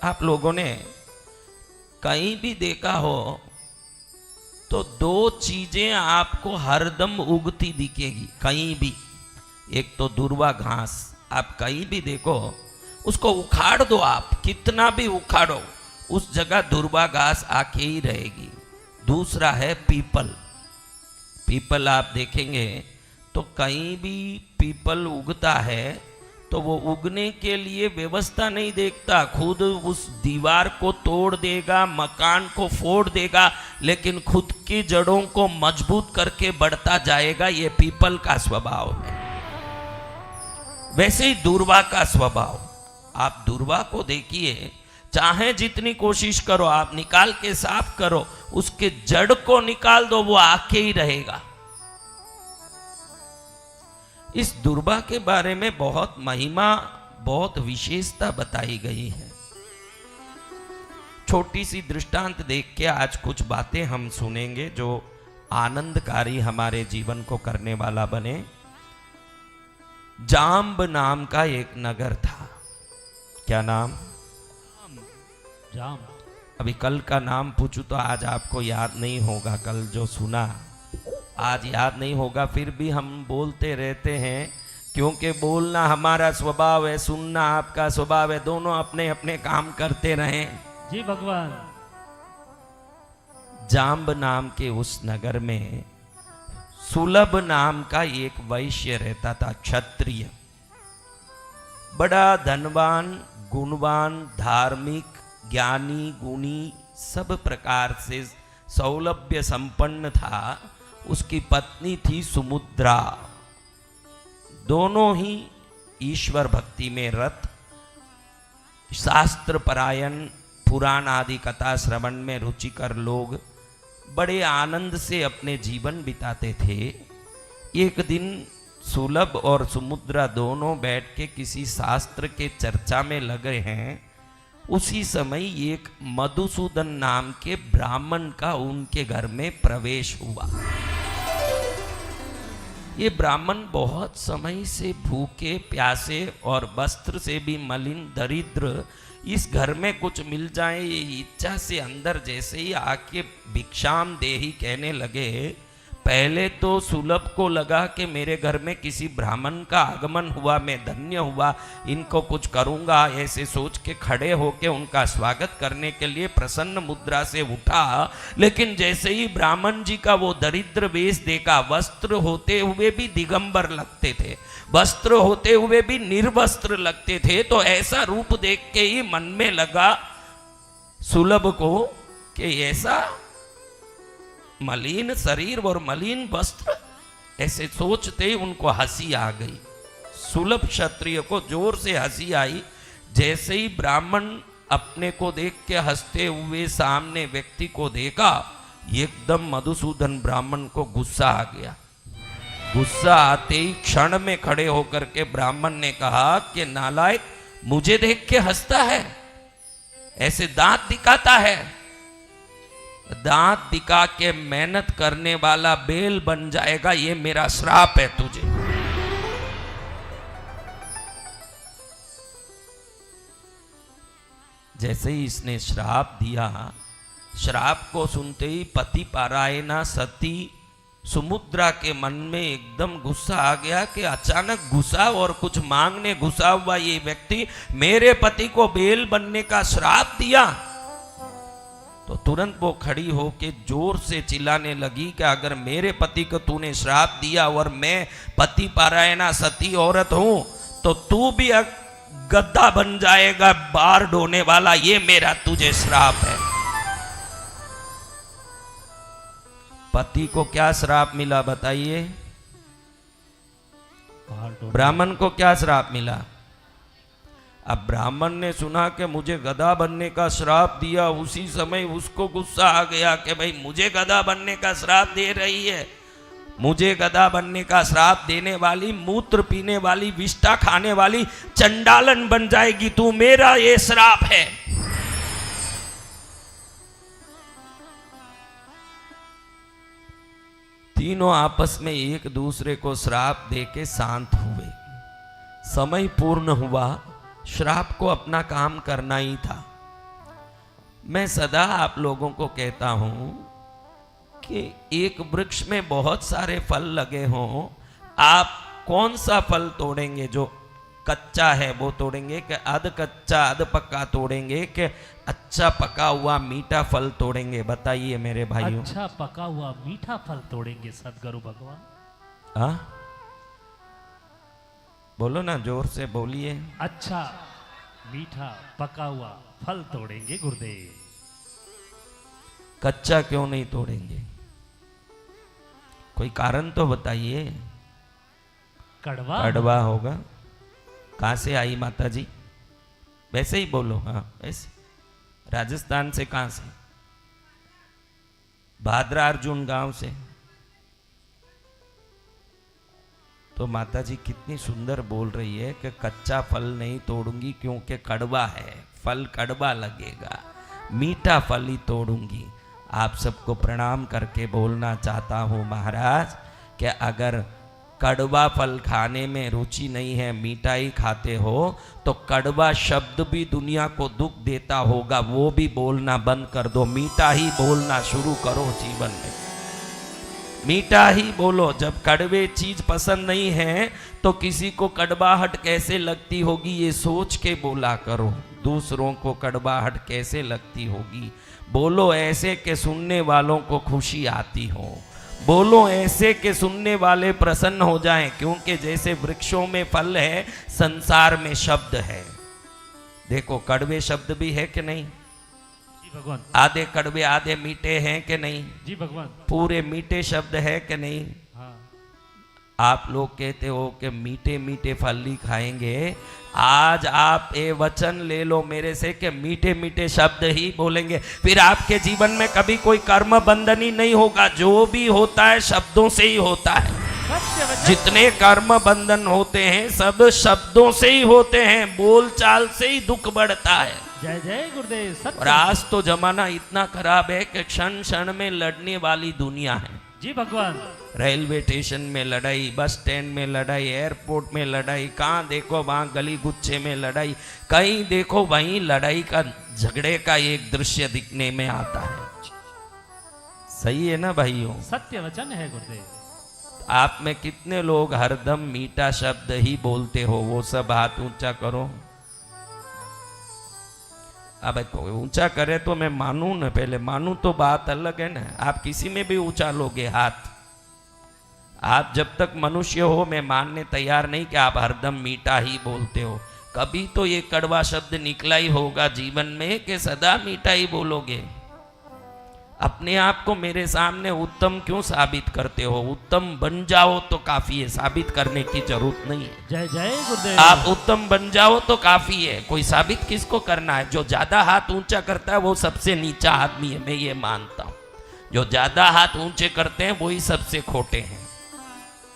आप लोगों ने कहीं भी देखा हो तो दो चीजें आपको हरदम उगती दिखेगी कहीं भी। एक तो दूर्वा घास, आप कहीं भी देखो उसको उखाड़ दो, आप कितना भी उखाड़ो उस जगह दूर्वा घास आके ही रहेगी। दूसरा है पीपल। पीपल आप देखेंगे तो कहीं भी पीपल उगता है तो वो उगने के लिए व्यवस्था नहीं देखता, खुद उस दीवार को तोड़ देगा, मकान को फोड़ देगा, लेकिन खुद की जड़ों को मजबूत करके बढ़ता जाएगा। ये पीपल का स्वभाव है। वैसे ही दूर्वा का स्वभाव, आप दूर्वा को देखिए, चाहे जितनी कोशिश करो आप निकाल के साफ करो, उसके जड़ को निकाल दो वो आके ही रहेगा। इस दूर्वा के बारे में बहुत महिमा, बहुत विशेषता बताई गई है। छोटी सी दृष्टांत देख के आज कुछ बातें हम सुनेंगे जो आनंदकारी हमारे जीवन को करने वाला बने। जाम्ब नाम का एक नगर था। क्या नाम? जाम। अभी कल का नाम पूछूं तो आज आपको याद नहीं होगा, कल जो सुना आज याद नहीं होगा, फिर भी हम बोलते रहते हैं क्योंकि बोलना हमारा स्वभाव है, सुनना आपका स्वभाव है। दोनों अपने अपने काम करते रहें। जी भगवान। जाम्ब नाम के उस नगर में सुलभ नाम का एक वैश्य रहता था, क्षत्रिय, बड़ा धनवान, गुणवान, धार्मिक, ज्ञानी, गुणी, सब प्रकार से सौलभ्य संपन्न था। उसकी पत्नी थी सुमुद्रा। दोनों ही ईश्वर भक्ति में रत, शास्त्र परायण, पुराण आदि कथा श्रवण में रुचिकर लोग बड़े आनंद से अपने जीवन बिताते थे। एक दिन सुलभ और सुमुद्रा दोनों बैठ के किसी शास्त्र के चर्चा में लगे हैं। उसी समय एक मधुसूदन नाम के ब्राह्मण का उनके घर में प्रवेश हुआ। ये ब्राह्मण बहुत समय से भूखे प्यासे और वस्त्र से भी मलिन, दरिद्र, इस घर में कुछ मिल जाए ये इच्छा से अंदर जैसे ही आके भिक्षाम देहि कहने लगे। पहले तो सुलभ को लगा कि मेरे घर में किसी ब्राह्मण का आगमन हुआ, मैं धन्य हुआ, इनको कुछ करूंगा, ऐसे सोच के खड़े होके उनका स्वागत करने के लिए प्रसन्न मुद्रा से उठा। लेकिन जैसे ही ब्राह्मण जी का वो दरिद्र वेश देखा, वस्त्र होते हुए भी दिगंबर लगते थे, वस्त्र होते हुए भी निर्वस्त्र लगते थे, तो ऐसा रूप देख के ही मन में लगा सुलभ को कि ऐसा मलिन शरीर और मलिन वस्त्र, ऐसे सोचते ही उनको हंसी आ गई। सुलभ क्षत्रिय को जोर से हंसी आई। जैसे ही ब्राह्मण अपने को देख के हंसते हुए सामने व्यक्ति को देखा, एकदम मधुसूदन ब्राह्मण को गुस्सा आ गया। गुस्सा आते ही क्षण में खड़े होकर के ब्राह्मण ने कहा कि नालायक, मुझे देख के हंसता है, ऐसे दांत दिखाता है, दांत दिखा के मेहनत करने वाला बेल बन जाएगा, ये मेरा श्राप है तुझे। जैसे ही इसने श्राप दिया, श्राप को सुनते ही पति पारायणा सती सुमुद्रा के मन में एकदम गुस्सा आ गया कि अचानक घुसा और कुछ मांगने घुसा हुआ ये व्यक्ति मेरे पति को बेल बनने का श्राप दिया। तो तुरंत वो खड़ी होके जोर से चिल्लाने लगी कि अगर मेरे पति को तूने श्राप दिया और मैं पति पारायणा सती औरत हूं तो तू भी गद्दा बन जाएगा, बार ढोने वाला, ये मेरा तुझे श्राप है। पति को क्या श्राप मिला बताइए? ब्राह्मण को क्या श्राप मिला? अब ब्राह्मण ने सुना कि मुझे गधा बनने का श्राप दिया, उसी समय उसको गुस्सा आ गया कि भाई मुझे गधा बनने का श्राप दे रही है, मुझे गधा बनने का श्राप देने वाली, मूत्र पीने वाली, विष्ठा खाने वाली चंडालन बन जाएगी तू, मेरा ये श्राप है। तीनों आपस में एक दूसरे को श्राप देके शांत हुए। समय पूर्ण हुआ, श्राप को अपना काम करना ही था। मैं सदा आप लोगों को कहता हूं कि एक वृक्ष में बहुत सारे फल लगे हों, आप कौन सा फल तोड़ेंगे? जो कच्चा है वो तोड़ेंगे कि अध कच्चा अध पक्का तोड़ेंगे कि अच्छा पका हुआ मीठा फल तोड़ेंगे? बताइए मेरे भाइयों। अच्छा पका हुआ मीठा फल तोड़ेंगे सदगुरु भगवान। हाँ बोलो ना, जोर से बोलिए। अच्छा मीठा पका हुआ फल तोड़ेंगे गुरुदेव। कच्चा क्यों नहीं तोड़ेंगे? कोई कारण तो बताइए। कड़वा कड़वा होगा। कहाँ से आई माता जी? वैसे ही बोलो। हाँ वैसे। राजस्थान से? कहाँ से? भादरा अर्जुन गांव से। तो माता जी कितनी सुंदर बोल रही है कि कच्चा फल नहीं तोड़ूंगी क्योंकि कड़वा है, फल कड़वा लगेगा, मीठा फल ही तोड़ूंगी। आप सबको प्रणाम करके बोलना चाहता हूँ महाराज कि अगर कड़वा फल खाने में रुचि नहीं है, मीठा ही खाते हो, तो कड़वा शब्द भी दुनिया को दुख देता होगा, वो भी बोलना बंद कर दो। मीठा ही बोलना शुरू करो जीवन में। मीठा ही बोलो। जब कड़वे चीज पसंद नहीं है तो किसी को कड़वाहट कैसे लगती होगी ये सोच के बोला करो। दूसरों को कड़वाहट कैसे लगती होगी, बोलो ऐसे कि सुनने वालों को खुशी आती हो। बोलो ऐसे कि सुनने वाले प्रसन्न हो जाएं, क्योंकि जैसे वृक्षों में फल है, संसार में शब्द है। देखो कड़वे शब्द भी है कि नहीं? भगवान। आधे कड़वे आधे मीठे हैं कि नहीं? जी भगवान। पूरे मीठे शब्द है कि नहीं? हाँ। आप लोग कहते हो कि मीठे मीठे फल ही खाएंगे। आज आप ये वचन ले लो मेरे से कि मीठे मीठे शब्द ही बोलेंगे, फिर आपके जीवन में कभी कोई कर्म बंधन ही नहीं होगा। जो भी होता है शब्दों से ही होता है। जितने कर्म बंधन होते हैं सब शब्दों से ही होते हैं, बोल चाल से ही दुख बढ़ता है। जय जय गुरुदेव। सत्य। और आज तो जमाना इतना खराब है कि क्षण क्षण में लड़ने वाली दुनिया है। जी भगवान। रेलवे स्टेशन में लड़ाई, बस स्टैंड में लड़ाई, एयरपोर्ट में लड़ाई, कहाँ देखो वहां गली गुच्छे में लड़ाई, कहीं देखो वहीं लड़ाई का झगड़े का एक दृश्य दिखने में आता है। सही है ना भाइयों? सत्य वचन है गुरुदेव। आप में कितने लोग हरदम मीठा शब्द ही बोलते हो? वो सब हाथ ऊंचा करो। अब कोई ऊंचा करे तो मैं मानू न, पहले मानू तो बात अलग है ना। आप किसी में भी ऊंचा लोगे हाथ। आप जब तक मनुष्य हो मैं मानने तैयार नहीं कि आप हरदम मीठा ही बोलते हो। कभी तो ये कड़वा शब्द निकला ही होगा जीवन में कि सदा मीठा ही बोलोगे। अपने आप को मेरे सामने उत्तम क्यों साबित करते हो? उत्तम बन जाओ तो काफी है, साबित करने की जरूरत नहीं है। जय जय गुरुदेव। आप उत्तम बन जाओ तो काफी है, कोई साबित किसको करना है? जो ज्यादा हाथ ऊंचा करता है वो सबसे नीचा आदमी है, मैं ये मानता हूं। जो ज्यादा हाथ ऊंचे करते हैं वही सबसे खोटे हैं।